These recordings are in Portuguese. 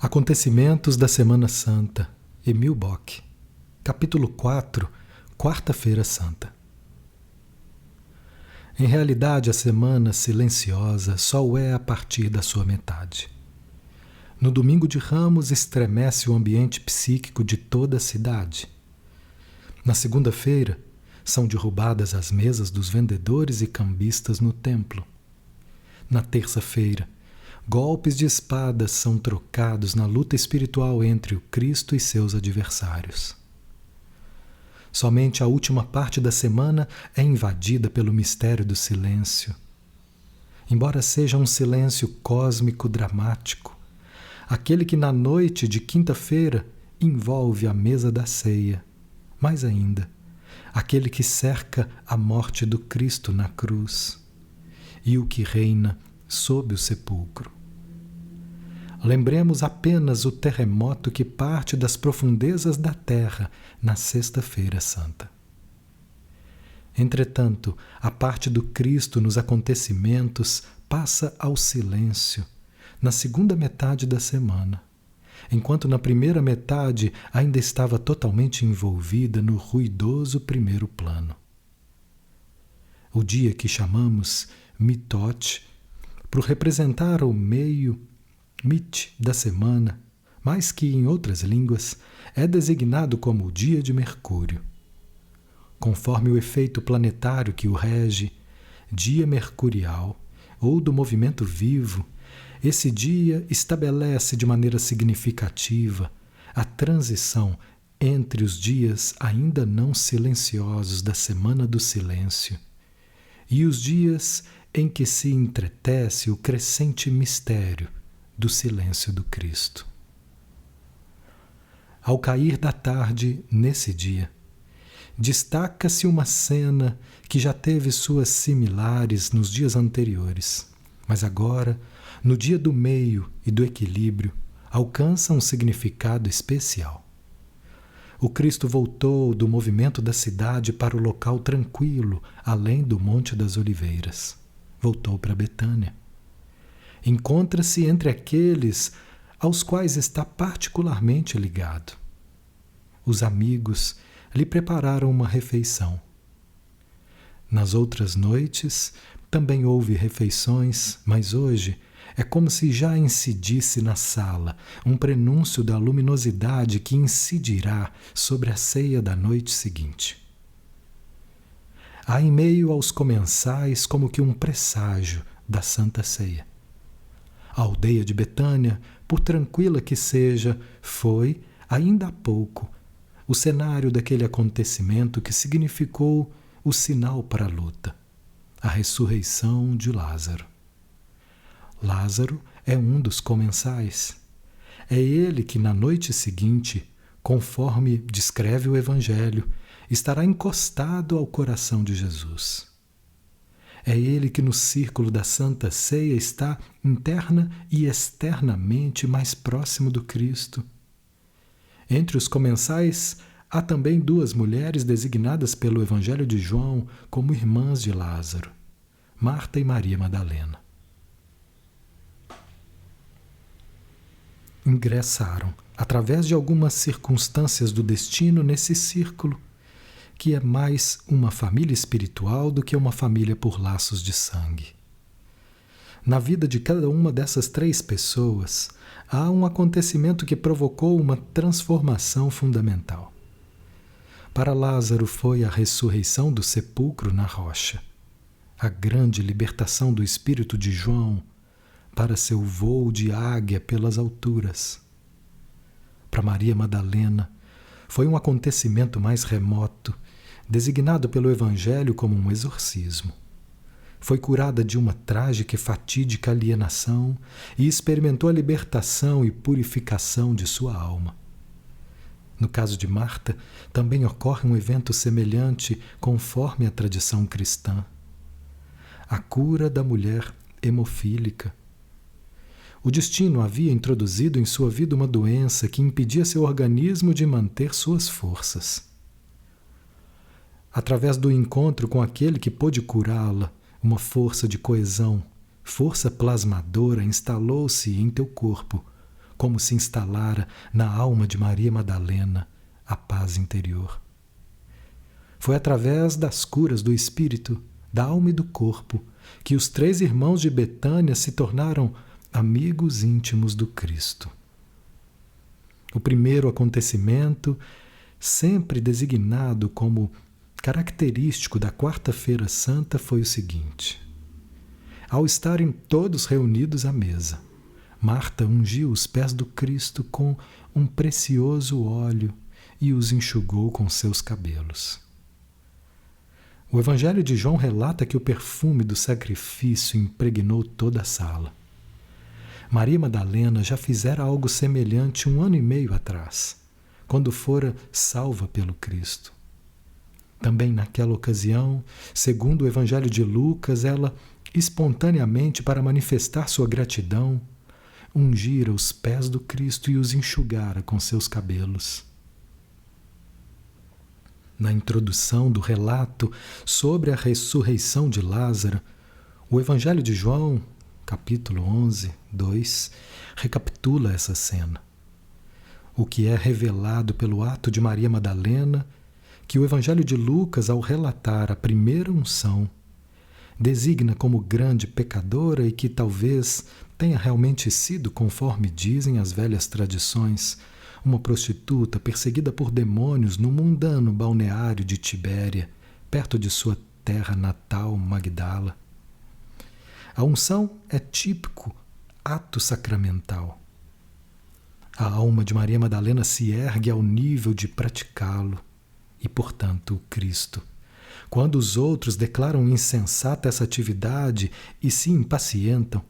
Acontecimentos da Semana Santa, Emil Bock, capítulo 4, Quarta-feira Santa. Em realidade, a semana silenciosa só o é a partir da sua metade. No domingo de Ramos estremece o ambiente psíquico de toda a cidade. Na segunda-feira, são derrubadas as mesas dos vendedores e cambistas no templo. Na terça-feira, golpes de espadas são trocados na luta espiritual entre o Cristo e seus adversários. Somente a última parte da semana é invadida pelo mistério do silêncio. Embora seja um silêncio cósmico dramático, aquele que na noite de quinta-feira envolve a mesa da ceia, mais ainda, aquele que cerca a morte do Cristo na cruz e o que reina sob o sepulcro. Lembremos apenas o terremoto que parte das profundezas da terra na Sexta-feira Santa. Entretanto, a parte do Cristo nos acontecimentos passa ao silêncio na segunda metade da semana, enquanto na primeira metade ainda estava totalmente envolvida no ruidoso primeiro plano. O dia que chamamos Mitot, por representar o meio Mit da semana, mais que em outras línguas, é designado como o dia de Mercúrio. Conforme o efeito planetário que o rege, dia mercurial, ou do movimento vivo, esse dia estabelece de maneira significativa a transição entre os dias ainda não silenciosos da Semana do Silêncio e os dias em que se entretece o crescente mistério do silêncio do Cristo. Ao cair da tarde, nesse dia, destaca-se uma cena que já teve suas similares nos dias anteriores, mas agora, no dia do meio e do equilíbrio, alcança um significado especial. O Cristo voltou do movimento da cidade para o local tranquilo, além do Monte das Oliveiras. Voltou para Betânia. Encontra-se entre aqueles aos quais está particularmente ligado. Os amigos lhe prepararam uma refeição. Nas outras noites também houve refeições, mas hoje é como se já incidisse na sala um prenúncio da luminosidade que incidirá sobre a ceia da noite seguinte. Há em meio aos comensais como que um presságio da Santa Ceia. A aldeia de Betânia, por tranquila que seja, foi, ainda há pouco, o cenário daquele acontecimento que significou o sinal para a luta, a ressurreição de Lázaro. Lázaro é um dos comensais. É ele que na noite seguinte, conforme descreve o Evangelho, estará encostado ao coração de Jesus. É ele que no círculo da Santa Ceia está interna e externamente mais próximo do Cristo. Entre os comensais, há também duas mulheres designadas pelo Evangelho de João como irmãs de Lázaro, Marta e Maria Madalena. Ingressaram, através de algumas circunstâncias do destino, nesse círculo, que é mais uma família espiritual do que uma família por laços de sangue. Na vida de cada uma dessas três pessoas, há um acontecimento que provocou uma transformação fundamental. Para Lázaro foi a ressurreição do sepulcro na rocha, a grande libertação do espírito de João para seu voo de águia pelas alturas. Para Maria Madalena, foi um acontecimento mais remoto, designado pelo Evangelho como um exorcismo. Foi curada de uma trágica e fatídica alienação e experimentou a libertação e purificação de sua alma. No caso de Marta, também ocorre um evento semelhante conforme a tradição cristã. A cura da mulher hemofílica. O destino havia introduzido em sua vida uma doença que impedia seu organismo de manter suas forças. Através do encontro com aquele que pôde curá-la, uma força de coesão, força plasmadora instalou-se em teu corpo, como se instalara na alma de Maria Madalena a paz interior. Foi através das curas do espírito, da alma e do corpo que os 3 irmãos de Betânia se tornaram amigos íntimos do Cristo. O primeiro acontecimento, sempre designado como característico da Quarta-feira Santa, foi o seguinte: ao estarem todos reunidos à mesa, Marta ungiu os pés do Cristo com um precioso óleo e os enxugou com seus cabelos. O Evangelho de João relata que o perfume do sacrifício impregnou toda a sala. Maria Madalena já fizera algo semelhante 1 ano e meio atrás, quando fora salva pelo Cristo. Também naquela ocasião, segundo o Evangelho de Lucas, ela, espontaneamente para manifestar sua gratidão, ungira os pés do Cristo e os enxugara com seus cabelos. Na introdução do relato sobre a ressurreição de Lázaro, o Evangelho de João, capítulo 11, 2, recapitula essa cena. O que é revelado pelo ato de Maria Madalena, que o Evangelho de Lucas, ao relatar a primeira unção, designa como grande pecadora e que talvez tenha realmente sido, conforme dizem as velhas tradições, uma prostituta perseguida por demônios no mundano balneário de Tibéria, perto de sua terra natal, Magdala. A unção é típico ato sacramental. A alma de Maria Madalena se ergue ao nível de praticá-lo e, portanto, o Cristo. Quando os outros declaram insensata essa atividade e se impacientam,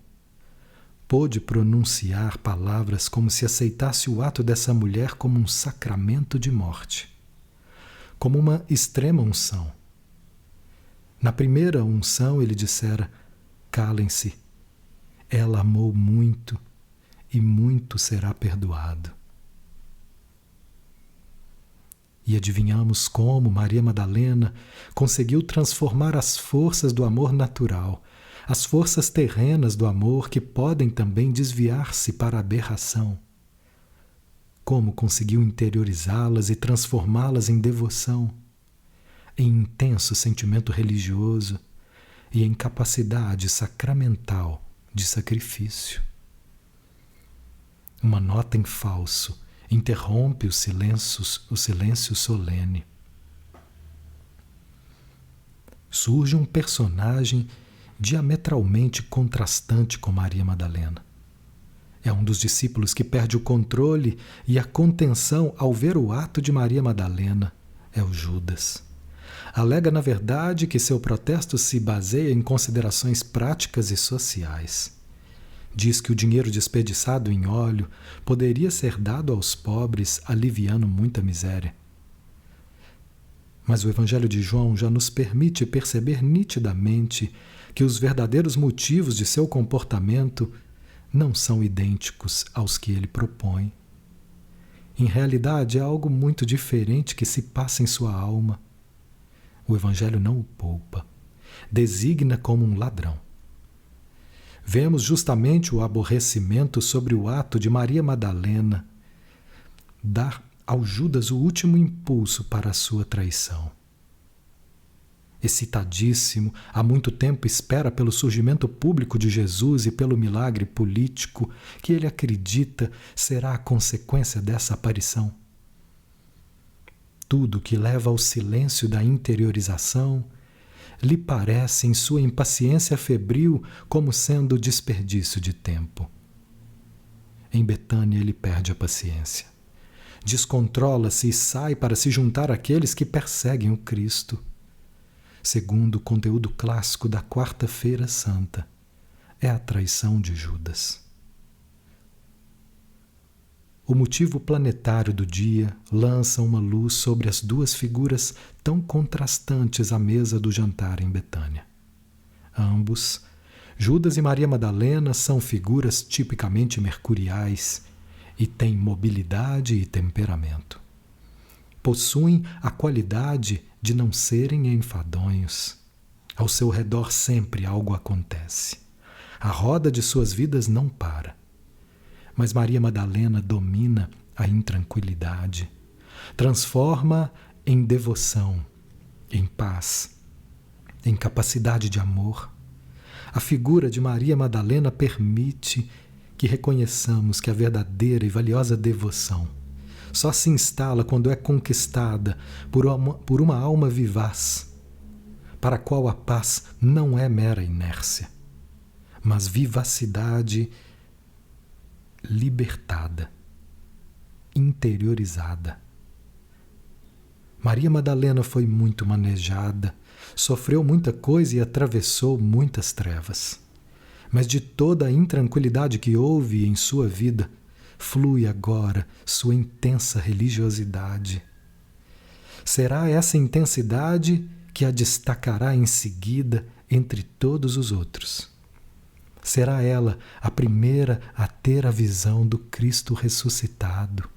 pôde pronunciar palavras como se aceitasse o ato dessa mulher como um sacramento de morte, como uma extrema unção. Na primeira unção ele dissera: calem-se, ela amou muito e muito será perdoado. E adivinhamos como Maria Madalena conseguiu transformar as forças do amor natural, as forças terrenas do amor que podem também desviar-se para a aberração. Como conseguiu interiorizá-las e transformá-las em devoção, em intenso sentimento religioso e em capacidade sacramental de sacrifício. Uma nota em falso interrompe o silêncio solene. Surge um personagem diametralmente contrastante com Maria Madalena. É um dos discípulos que perde o controle e a contenção ao ver o ato de Maria Madalena. É o Judas. Alega, na verdade, que seu protesto se baseia em considerações práticas e sociais. Diz que o dinheiro desperdiçado em óleo poderia ser dado aos pobres, aliviando muita miséria. Mas o Evangelho de João já nos permite perceber nitidamente que os verdadeiros motivos de seu comportamento não são idênticos aos que ele propõe. Em realidade, é algo muito diferente que se passa em sua alma. O Evangelho não o poupa, designa como um ladrão. Vemos justamente o aborrecimento sobre o ato de Maria Madalena dar ao Judas o último impulso para a sua traição. Excitadíssimo, há muito tempo espera pelo surgimento público de Jesus e pelo milagre político que ele acredita será a consequência dessa aparição. Tudo que leva ao silêncio da interiorização lhe parece, em sua impaciência febril, como sendo desperdício de tempo. Em Betânia ele perde a paciência. Descontrola-se e sai para se juntar àqueles que perseguem o Cristo. Segundo o conteúdo clássico da Quarta-feira Santa, é a traição de Judas. O motivo planetário do dia lança uma luz sobre as duas figuras tão contrastantes à mesa do jantar em Betânia. Ambos, Judas e Maria Madalena, são figuras tipicamente mercuriais e têm mobilidade e temperamento. Possuem a qualidade de não serem enfadonhos. Ao seu redor sempre algo acontece. A roda de suas vidas não para. Mas Maria Madalena domina a intranquilidade, transforma em devoção, em paz, em capacidade de amor. A figura de Maria Madalena permite que reconheçamos que a verdadeira e valiosa devoção só se instala quando é conquistada por uma alma vivaz, para a qual a paz não é mera inércia, mas vivacidade libertada, interiorizada. Maria Madalena foi muito manejada, sofreu muita coisa e atravessou muitas trevas. Mas de toda a intranquilidade que houve em sua vida, flui agora sua intensa religiosidade. Será essa intensidade que a destacará em seguida entre todos os outros. Será ela a primeira a ter a visão do Cristo ressuscitado.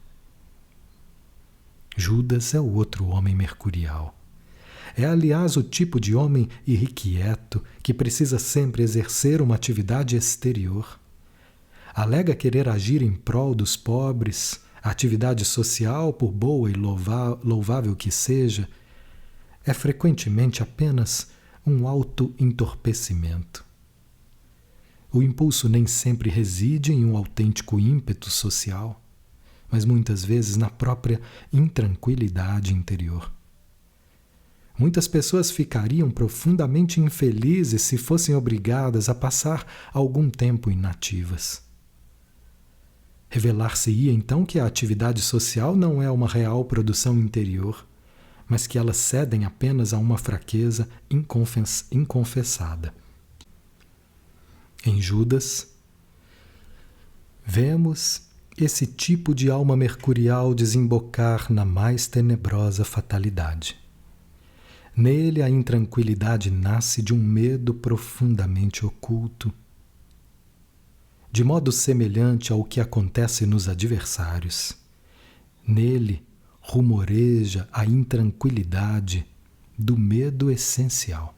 Judas é o outro homem mercurial. É, aliás, o tipo de homem irrequieto que precisa sempre exercer uma atividade exterior. Alega querer agir em prol dos pobres, a atividade social, por boa e louvável que seja, é frequentemente apenas um auto-entorpecimento. O impulso nem sempre reside em um autêntico ímpeto social, mas muitas vezes na própria intranquilidade interior. Muitas pessoas ficariam profundamente infelizes se fossem obrigadas a passar algum tempo inativas. Revelar-se-ia então que a atividade social não é uma real produção interior, mas que elas cedem apenas a uma fraqueza inconfessada. Em Judas, vemos esse tipo de alma mercurial desembocar na mais tenebrosa fatalidade. Nele, a intranquilidade nasce de um medo profundamente oculto, de modo semelhante ao que acontece nos adversários. Nele, rumoreja a intranquilidade do medo essencial.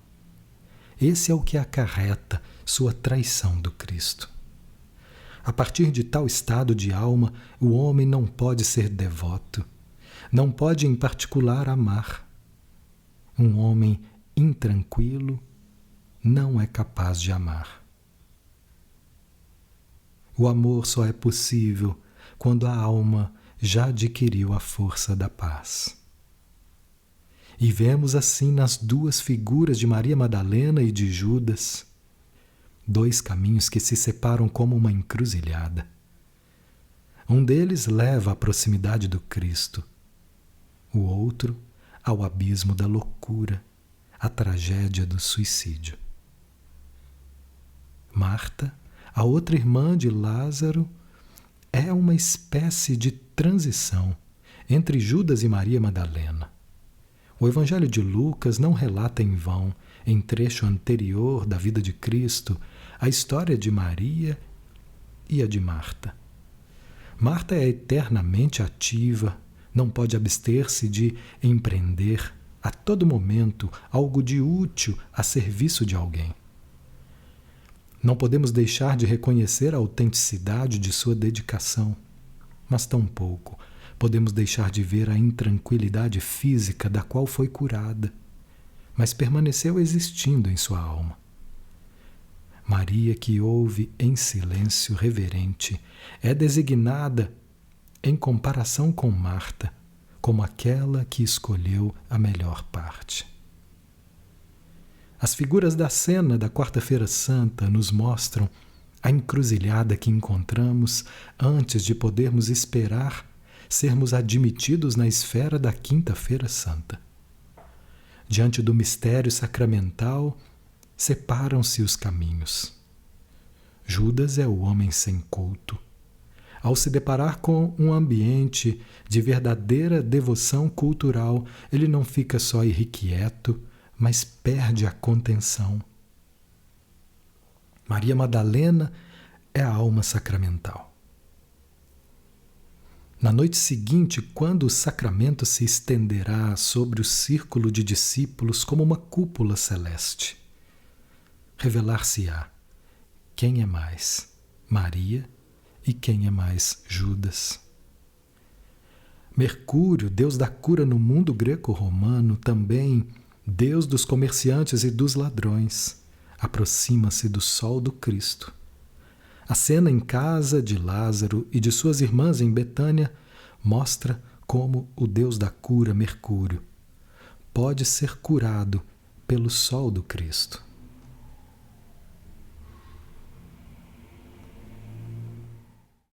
Esse é o que acarreta sua traição do Cristo. A partir de tal estado de alma, o homem não pode ser devoto, não pode em particular amar. Um homem intranquilo não é capaz de amar. O amor só é possível quando a alma já adquiriu a força da paz. E vemos assim nas duas figuras de Maria Madalena e de Judas, dois caminhos que se separam como uma encruzilhada. Um deles leva à proximidade do Cristo, o outro ao abismo da loucura, à tragédia do suicídio. Marta, a outra irmã de Lázaro, é uma espécie de transição entre Judas e Maria Madalena. O Evangelho de Lucas não relata em vão, em trecho anterior da vida de Cristo, a história de Maria e a de Marta. Marta é eternamente ativa, não pode abster-se de empreender a todo momento algo de útil a serviço de alguém. Não podemos deixar de reconhecer a autenticidade de sua dedicação, mas tampouco podemos deixar de ver a intranquilidade física da qual foi curada, mas permaneceu existindo em sua alma. Maria, que ouve em silêncio reverente, é designada, em comparação com Marta, como aquela que escolheu a melhor parte. As figuras da cena da Quarta-feira Santa nos mostram a encruzilhada que encontramos antes de podermos esperar sermos admitidos na esfera da Quinta-feira Santa. Diante do mistério sacramental, separam-se os caminhos. Judas é o homem sem culto. Ao se deparar com um ambiente de verdadeira devoção cultural, ele não fica só irrequieto, mas perde a contenção. Maria Madalena é a alma sacramental. Na noite seguinte, quando o sacramento se estenderá sobre o círculo de discípulos como uma cúpula celeste, revelar-se-á quem é mais, Maria E quem é mais Judas? Mercúrio, deus da cura no mundo greco-romano, também deus dos comerciantes e dos ladrões, aproxima-se do sol do Cristo. A cena em casa de Lázaro e de suas irmãs em Betânia mostra como o deus da cura, Mercúrio, pode ser curado pelo sol do Cristo.